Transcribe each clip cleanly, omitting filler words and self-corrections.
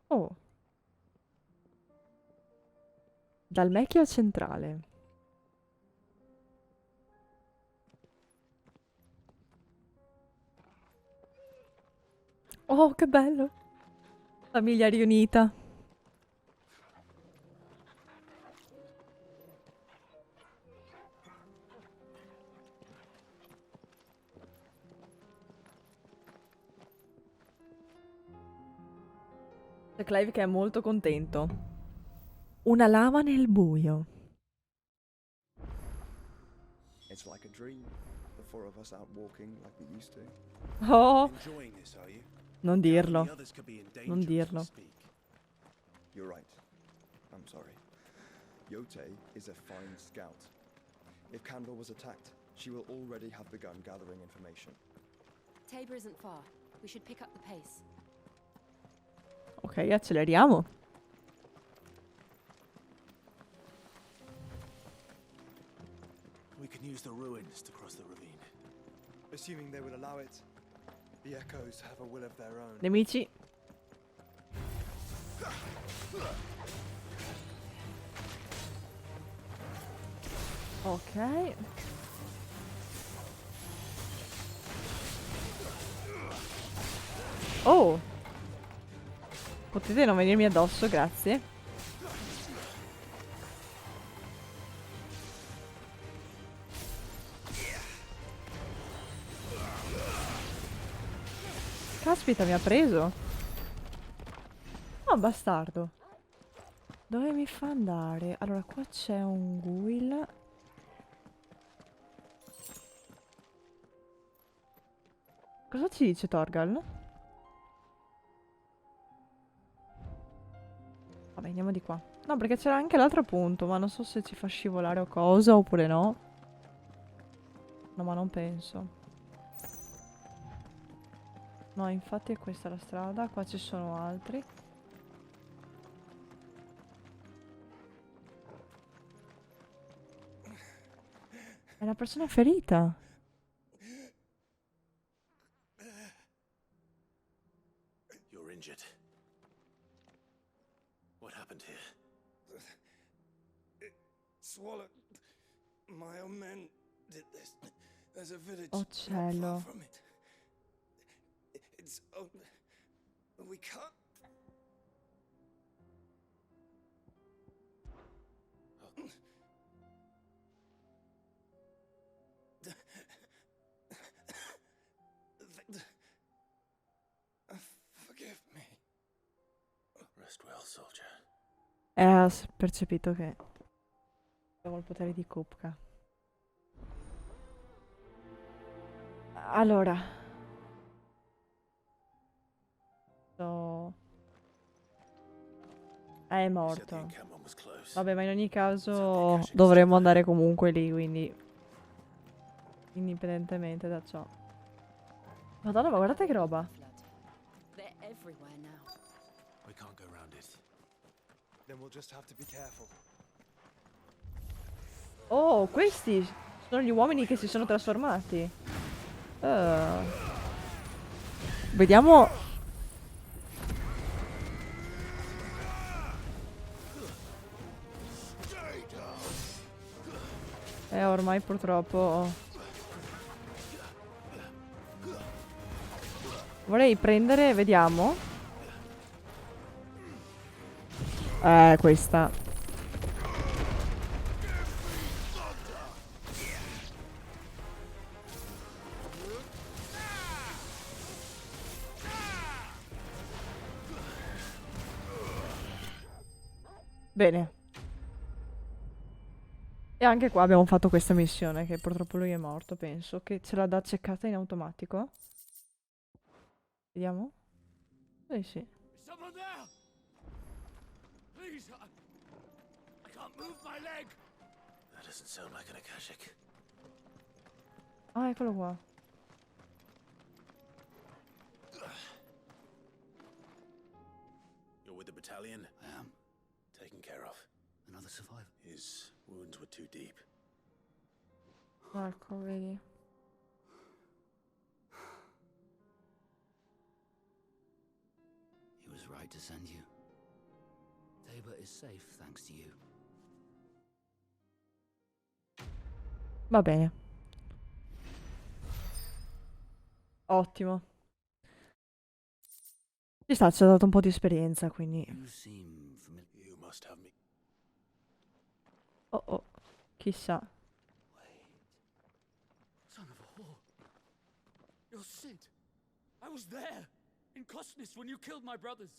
Oh, dal Mechio centrale. Oh, che bello. Famiglia riunita. C'è Clive che è molto contento. Una lama nel buio. It's like a dream. The four of us out walking like we used to. Oh, Enjoying this, are you? non Gathering dirlo. the others could be in Non danger as we dirlo. speak. You're right. I'm sorry. Yote is a fine scout. If Candor was attacked, she will already have begun gathering information. Tabor isn't far. We should pick up the pace. Ok, acceleriamo. We can use the ruins to cross the ravine. Assuming they will allow it, the echoes have a will of their own. Nemici. Ok. Oh. Potete non venirmi addosso, grazie. Caspita, mi ha preso. Oh, bastardo. Dove mi fa andare? Allora, qua c'è un Guil. Cosa ci dice Torgal? Vabbè, andiamo di qua. No, perché c'era anche l'altro punto, ma non so se ci fa scivolare o cosa, oppure no. No, ma non penso. No, infatti è questa la strada. Qua ci sono altri. È una persona ferita. You're injured. What happened here? Swallow. My own men did this. There's a village Oh not far cielo. from it. It's we can't. Forgive me. Rest well, soldier. Ha percepito che avevo il potere di Kupka. Allora. È You said the morto. encampment was close. Vabbè, ma in ogni It's caso okay, dovremmo andare comunque lì, quindi indipendentemente da ciò. Madonna, ma guardate che roba. They're everywhere now. We can't go around it. Then we'll just have to be careful. Oh, questi sono gli uomini che si sono trasformati. Vediamo. Ormai purtroppo vorrei prendere, vediamo. Questa. Bene. E anche qua abbiamo fatto questa missione, che purtroppo lui è morto, penso. Che ce l'ha da ceccata in automatico. Vediamo. Sì. Is someone there? Please, I can't move my leg. That doesn't sound like an Akashic. Ah, eccolo qua. You're with the battalion? I am. Taken care of. Another survivor. His wounds were too deep. Ecco, vedi. He was right to send you. Tabor is safe thanks to you. Va bene. Ottimo. Ci sta, ci ha dato un po' di esperienza, quindi... You seem familiar. You must have me. Oh oh, chissà. Wait. Son of a whore. You're Sid. I was there in Cosnis when you killed my brothers.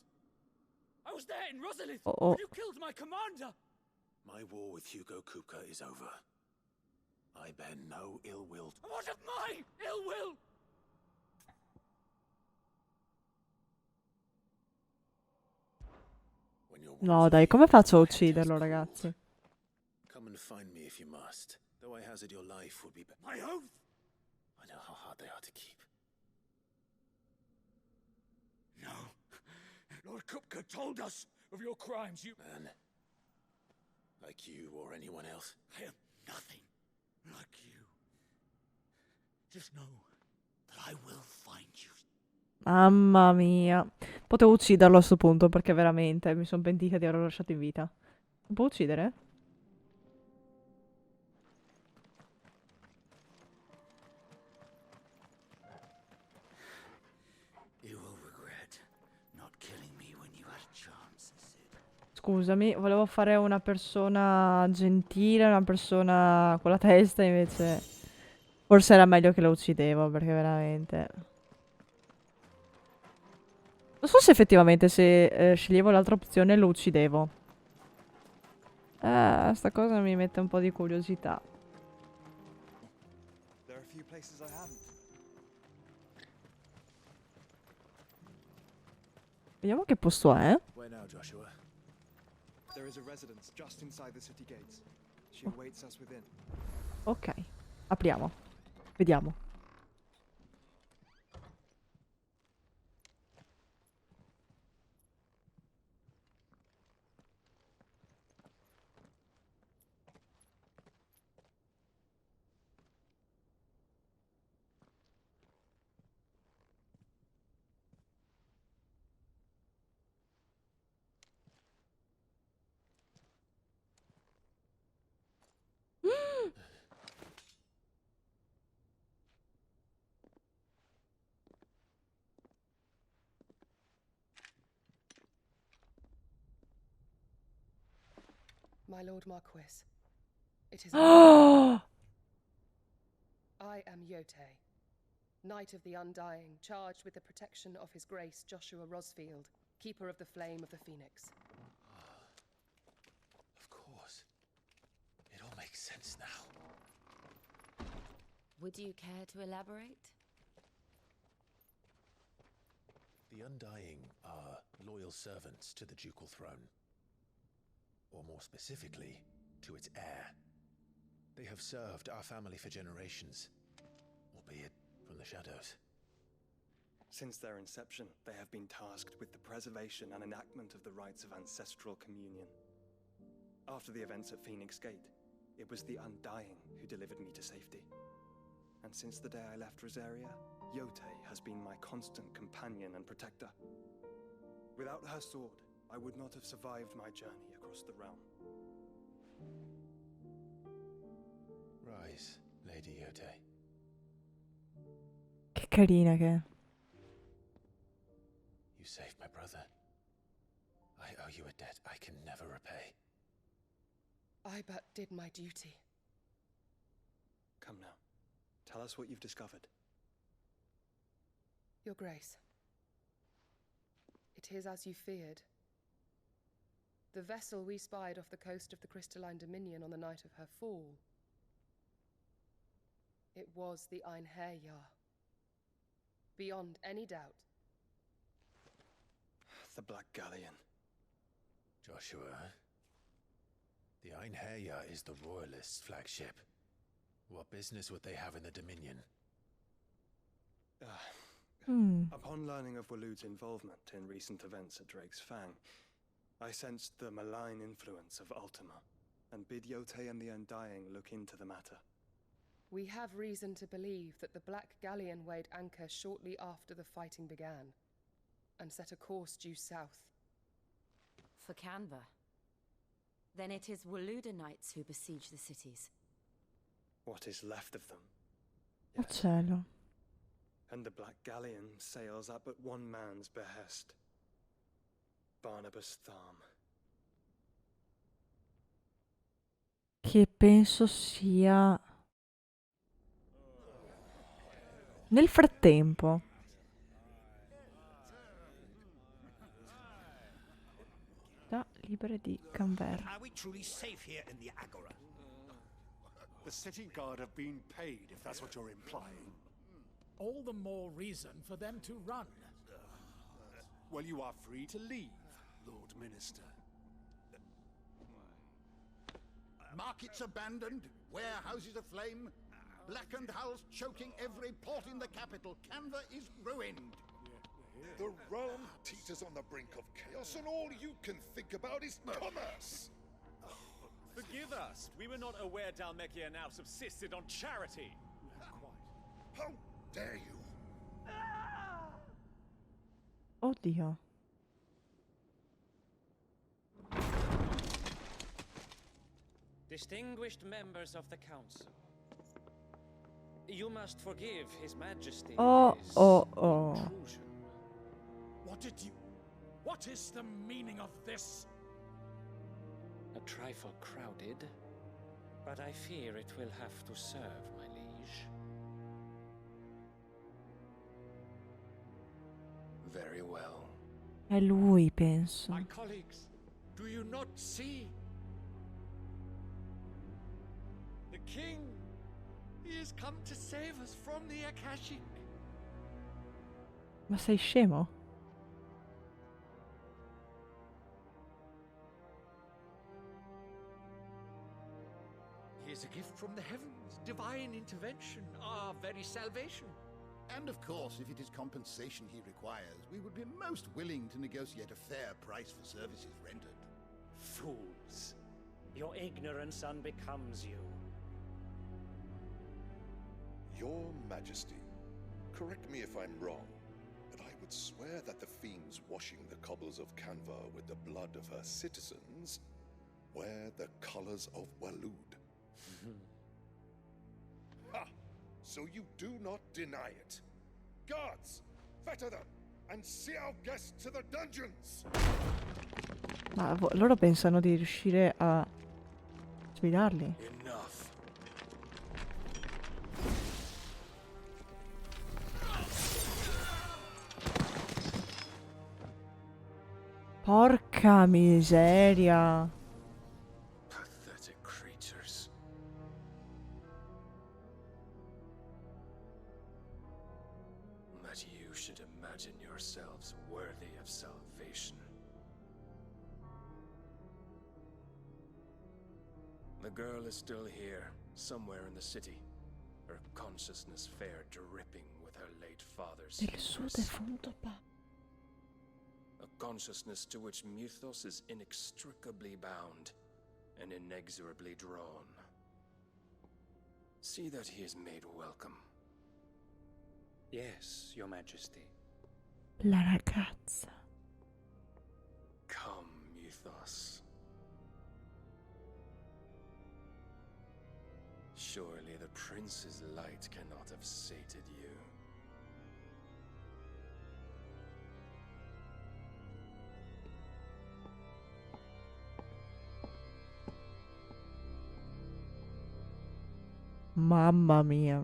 I was there in Rosalith Oh oh. when you killed my commander. My war with Hugo Kupka is over. I bear no ill will. What of my ill will? When your No, wounds are dai, come healed, faccio a my head has ucciderlo, cooled. ragazzi? Come and find me if you must. Though I hazard your life would be my oath. I know how hard they are to keep. No. Lord Kupka told us of your crimes. You man. Like you or anyone else. I am nothing like you. Just know that I will find you. Mamma mia. Potevo ucciderlo a sto punto, perché veramente mi sono pentita di averlo lasciato in vita. Lo può uccidere? You will regret not killing me when you had a chance, Sid. Scusami, volevo fare una persona gentile, una persona con la testa, invece... Forse era meglio che lo uccidevo, perché veramente... Non so se effettivamente se sceglievo l'altra opzione lo uccidevo. Sta cosa mi mette un po' di curiosità. There are a few places I haven't. Vediamo che posto è. Where now, Joshua? There is a residence just inside the city gates. She awaits us within. Ok, apriamo. Vediamo. My Lord Marquis, it is Oh! I am Yotei, Knight of the Undying, charged with the protection of His Grace Joshua Rosfield, Keeper of the Flame of the Phoenix. Of course. It all makes sense now. Would you care to elaborate? The Undying are loyal servants to the ducal throne. Or more specifically, to its heir. They have served our family for generations, albeit from the shadows. Since their inception, they have been tasked with the preservation and enactment of the rites of ancestral communion. After the events at Phoenix Gate, it was the Undying who delivered me to safety. And since the day I left Rosaria, Yotei has been my constant companion and protector. Without her sword, I would not have survived my journey across the realm. Rise, Lady Yotei. Che carina che è. You saved my brother. I owe you a debt I can never repay. I but did my duty. Come now, tell us what you've discovered. Your Grace, it is as you feared. The vessel we spied off the coast of the Crystalline Dominion on the night of her fall. It was the Einherjar. Beyond any doubt. The Black Galleon. Joshua, the Einherjar is the Royalists' flagship. What business would they have in the Dominion? Upon learning of Waloed's involvement in recent events at Drake's Fang, I sensed the malign influence of Ultima, and bid Yotei and the Undying look into the matter. We have reason to believe that the Black Galleon weighed anchor shortly after the fighting began, and set a course due south. For Canva. Then it is Waluda knights who besiege the cities. What is left of them. Oh cielo. And the Black Galleon sails at but one man's behest. Barnabas Tham. Che penso sia... Nel frattempo... Da libere di Canberra. Are we truly safe here in the Agora? The city guard have been paid, if that's what you're implying. All the more reason for them to run. Well, you are free to leave, Lord Minister. Markets abandoned, warehouses aflame, blackened hulls choking every port in the capital. Canva is ruined. The realm teeters on the brink of chaos, and all you can think about is commerce! Forgive us. We were not aware Dalmekia now subsisted on charity. How dare you! Oddio. Distinguished members of the council, you must forgive His Majesty. Oh, oh, oh. Intrusion. What is the meaning of this? A trifle crowded, but I fear it will have to serve, my liege. Very well. È lui, penso. My colleagues, do you not see? The king! He has come to save us from the Akashic. Ma sei scemo? He is a gift from the heavens, divine intervention, our very salvation. And of course, if it is compensation he requires, we would be most willing to negotiate a fair price for services rendered. Fools! Your ignorance unbecomes you. Your Majesty, correct me if I'm wrong, but I would swear that the fiends washing the cobbles of Canva with the blood of her citizens wear the colors of Walud. Ha! So you do not deny it. Guards, fetter them and see our guests to the dungeons! Ma loro pensano di riuscire a sfidarli. Enough. Porca miseria. Pathetic creatures. That you should imagine yourselves worthy of salvation. The girl is still here, somewhere in the city. Her consciousness fair dripping with her late father's Del suo hubris. defunto padre. A consciousness to which Mythos is inextricably bound and inexorably drawn. See that he is made welcome. Yes, Your Majesty. La ragazza. Come, Mythos. Surely the prince's light cannot have sated you. Mamma mia.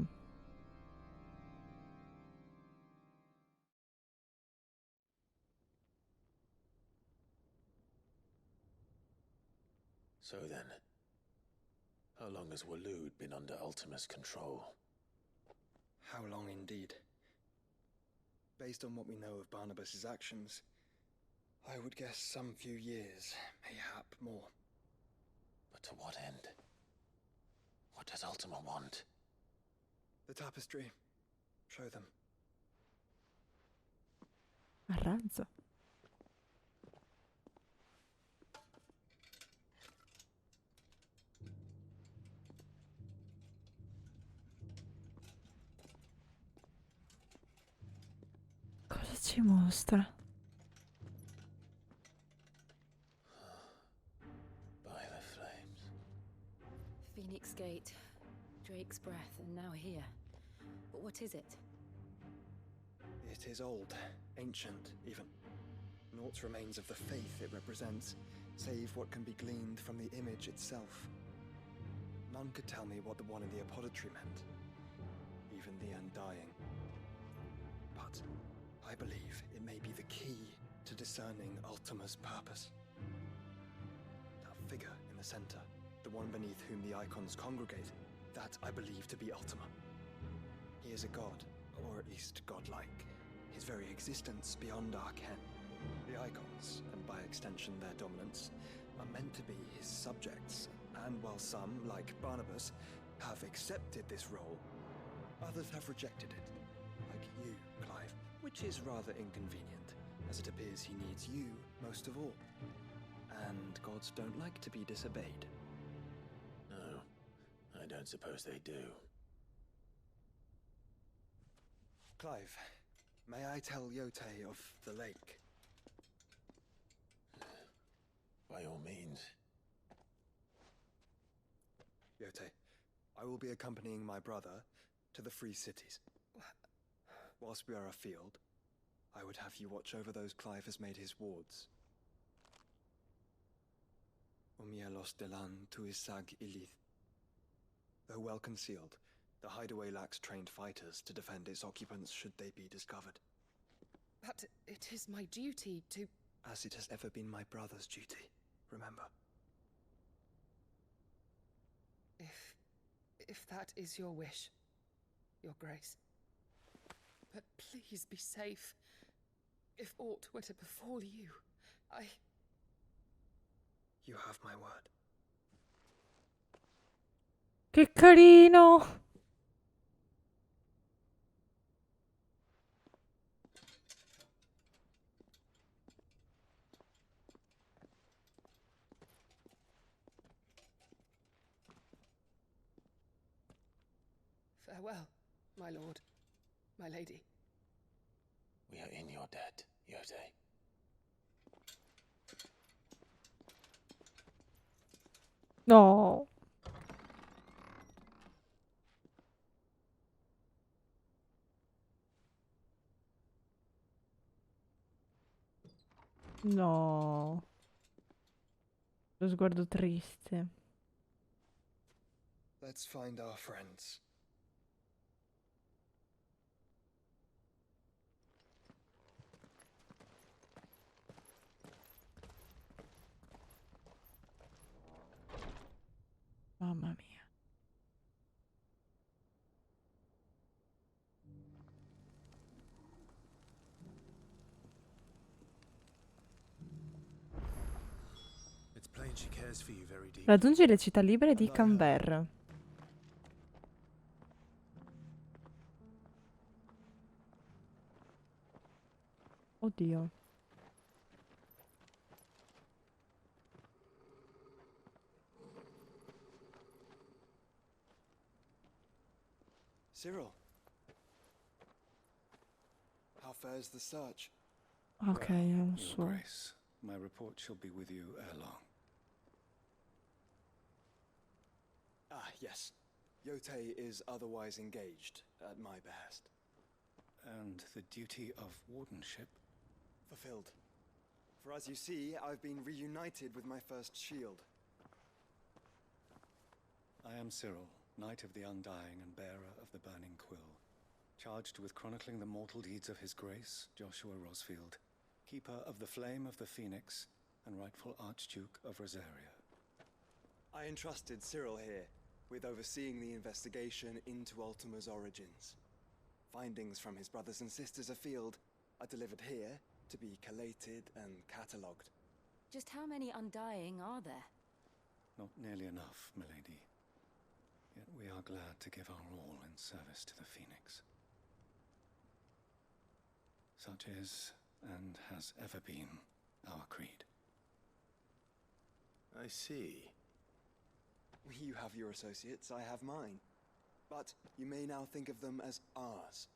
So then, how long has Walud been under Ultima's control? How long indeed? Based on what we know of Barnabas's actions, I would guess some few years, mayhap more. But to what end? What does Ultima want? The tapestry. Show them. Arranzo. Cosa ci mostra? By the Phoenix Gate, Drake's Breath, and now here. But what is it? It is old, ancient, even. Naught remains of the faith it represents, save what can be gleaned from the image itself. None could tell me what the one in the apothecary meant, even the Undying. But I believe it may be the key to discerning Ultima's purpose. That figure in the center, the one beneath whom the icons congregate, that I believe to be Ultima. He is a god, or at least godlike, his very existence beyond our ken. The icons, and by extension their dominants, are meant to be his subjects, and while some, like Barnabas, have accepted this role, others have rejected it, like you, Clive, which is rather inconvenient, as it appears he needs you most of all. And gods don't like to be disobeyed. No, I don't suppose they do. Clive, may I tell Yote of the lake? By all means. Yote, I will be accompanying my brother to the Free Cities. Whilst we are afield, I would have you watch over those Clive has made his wards. Umielos delan tuisag ilith. Though well concealed, the hideaway lacks trained fighters to defend its occupants should they be discovered. But it is my duty to... As it has ever been my brother's duty, remember. If that is your wish, Your Grace. But please be safe. If aught were to befall you, You have my word. Che carino! Farewell, my lord, my lady. We are in your debt, Yote. No. No. Lo sguardo triste. Let's find our friends. Mamma mia. It's plain she cares for you very deeply. Raggiungi le città libere di Canberra. Oddio. Cyril. How fares the search? Ok, non Your so. Grace, my report shall be with you ere long. Ah, yes. Yote is otherwise engaged, at my behest. And the duty of wardenship? Fulfilled. For as you see, I've been reunited with my first shield. I am Cyril, Knight of the Undying and bearer of the Burning Quill, charged with chronicling the mortal deeds of His Grace, Joshua Rosfield, keeper of the Flame of the Phoenix and rightful Archduke of Rosaria. I entrusted Cyril here with overseeing the investigation into Ultima's origins. Findings from his brothers and sisters afield are delivered here to be collated and catalogued. Just how many Undying are there? Not nearly enough, milady. Yet we are glad to give our all in service to the Phoenix. Such is, and has ever been, our creed. I see. You have your associates, I have mine. But you may now think of them as ours.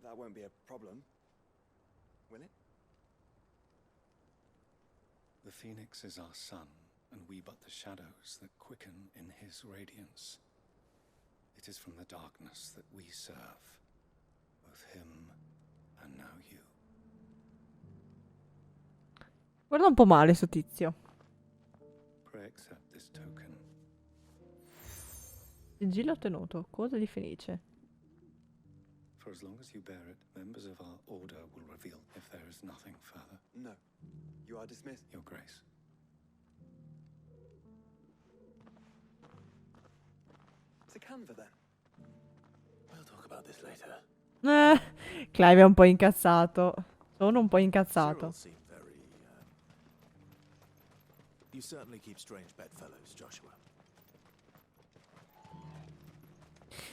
That won't be a problem, will it? The Phoenix is our sun and we but the shadows that quicken in his radiance. It is from the darkness that we serve, both him and now you. Guarda un po' male sto tizio. Pray accept this token. Sigillo ottenuto. Coda di Fenice. For as long as you bear it, members of our order will reveal if there is nothing further. No. You are dismissed. Your Grace. It's a canva then. We'll talk about this later. Clive è un po' incazzato. Sono un po' incazzato. Cyril seemed very, You certainly keep strange bedfellows, Joshua.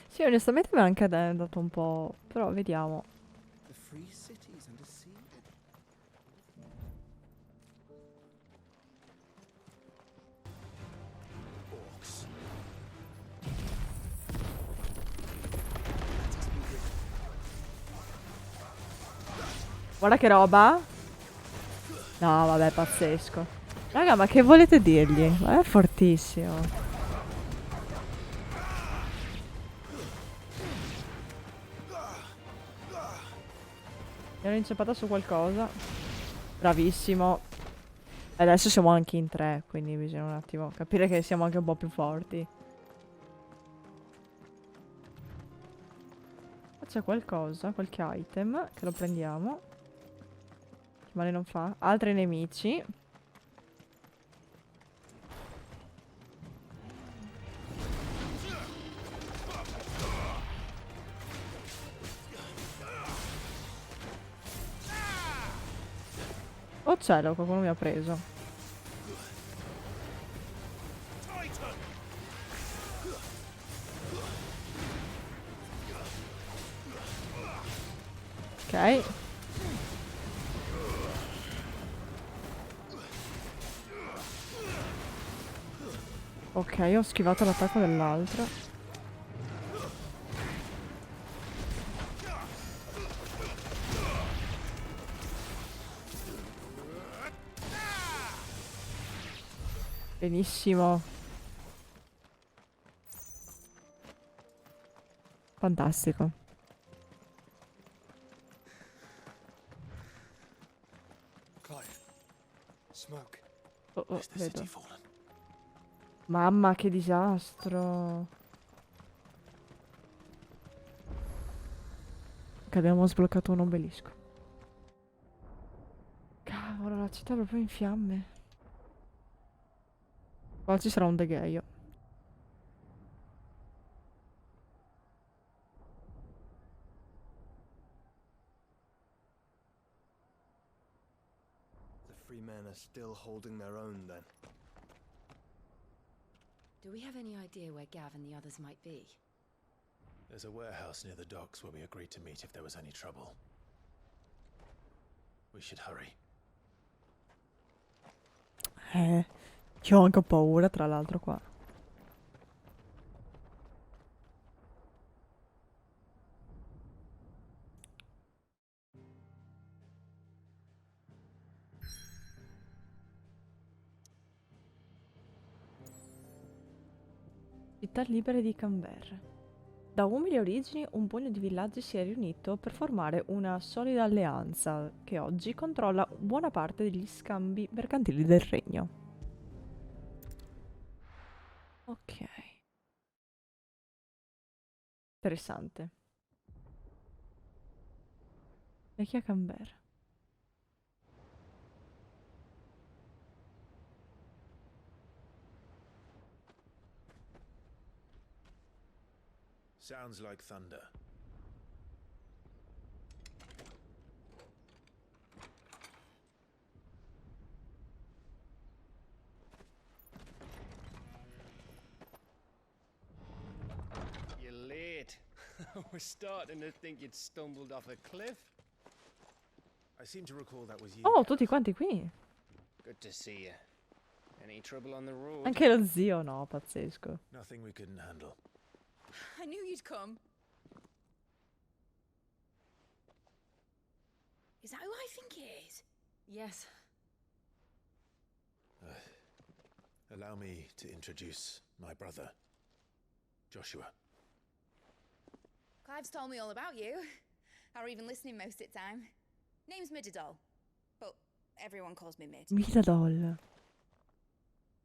Sì, onestamente mi ha anche dato un po'. Però vediamo. The free cities under sea? Orcs. Guarda che roba. No, vabbè, pazzesco. Raga, ma che volete dirgli? Ma è fortissimo. Mi ero inceppata su qualcosa. Bravissimo. E adesso siamo anche in 3, quindi bisogna un attimo capire che siamo anche un po' più forti. Qua c'è qualcosa, qualche item, che lo prendiamo. Che male non fa. Altri nemici. Oh cielo, qualcuno mi ha preso. Ok. Ok, ho schivato l'attacco dell'altro. Benissimo. Fantastico. Clive. Smoke. Oh, Is the vedo. city fallen? Mamma, che disastro. Che abbiamo sbloccato un obelisco. Cavolo, la città è proprio in fiamme. Qua ci sarà un degheio. The free men are still holding their own then. Do we have any idea where Gav and the others might be? There's a warehouse near the docks where we agreed to meet if there was any trouble. We should hurry. Io ho anche paura, tra l'altro, qua. Città libere di Canberra. Da umili origini, un pugno di villaggi si è riunito per formare una solida alleanza che oggi controlla buona parte degli scambi mercantili del regno. Ok. Interessante. Vecchia Canberra. Sounds like thunder. You're late. We're starting to think you'd stumbled off a cliff. I seem to recall that was you. Oh, tutti quanti qui. Good to see you. Any trouble on the road? Anche lo zio, no, pazzesco. Nothing we couldn't handle. I knew you'd come. Is that who I think it is? Yes. Allow me to introduce my brother, Joshua. Clive's told me all about you. Or even listening most of the time. Name's Midadol, but everyone calls me Mid. Midadol.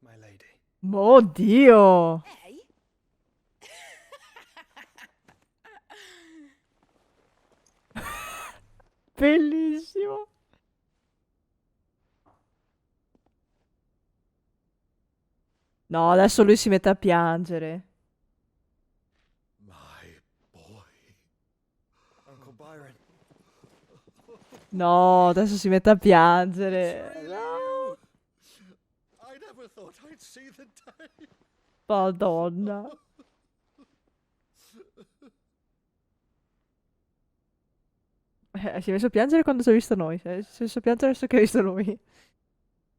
My lady. Oddio! Hey? Bellissimo. No, adesso lui si mette a piangere. My boy. Uncle Byron. No, adesso si mette a piangere. No. I never thought I'd see the day. Madonna. Si è messo a piangere quando ci ha visto noi. Si è messo a piangere adesso che ha visto lui.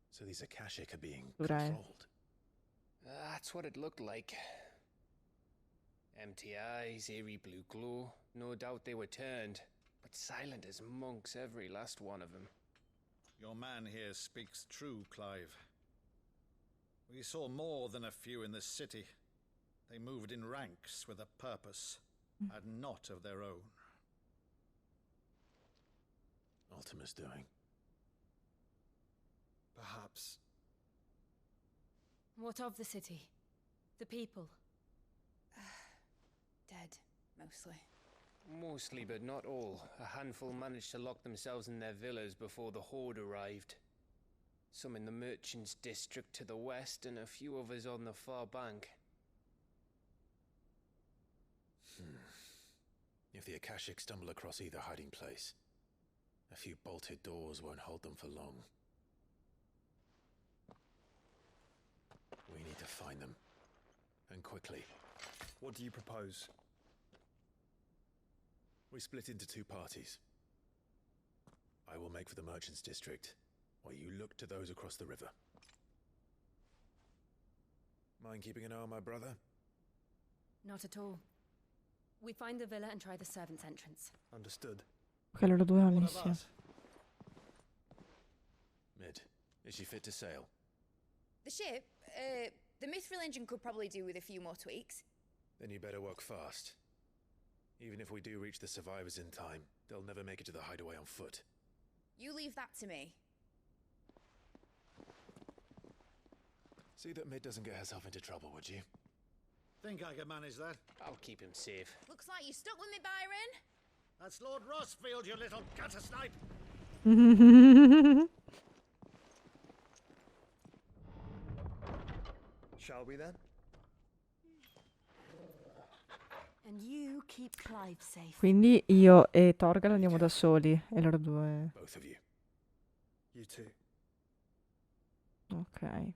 So these Akashic are being Dura, controlled. That's what it looked like. Empty eyes, eerie blue glow. No doubt they were turned, but silent as monks, every last one of them. Your man here speaks true, Clive. We saw more than a few in this city. They moved in ranks with a purpose, and not of their own. Ultima's doing. Perhaps. What of the city? The people? Dead, mostly. Mostly, but not all. A handful managed to lock themselves in their villas before the Horde arrived. Some in the merchants' district to the west, and a few others on the far bank. If the Akashic stumble across either hiding place, a few bolted doors won't hold them for long. We need to find them. And quickly. What do you propose? We split into two parties. I will make for the merchants' district, while you look to those across the river. Mind keeping an eye on my brother? Not at all. We find the villa and try the servants' entrance. Understood. Ok, loro due vanno insieme. Mid, is she fit to sail? The ship, the Mithril engine could probably do with a few more tweaks. Then you better work fast. Even if we do reach the survivors in time, they'll never make it to the hideaway on foot. You leave that to me. See that Mid doesn't get herself into trouble, would you? Think I can manage that? I'll keep him safe. Looks like you stuck with me, Byron. That's Lord Rossfield, you little gutter snipe. Shall we then? And you keep Clive safe. Quindi io e Torgal andiamo da soli e loro due. Both of you. You too. Ok.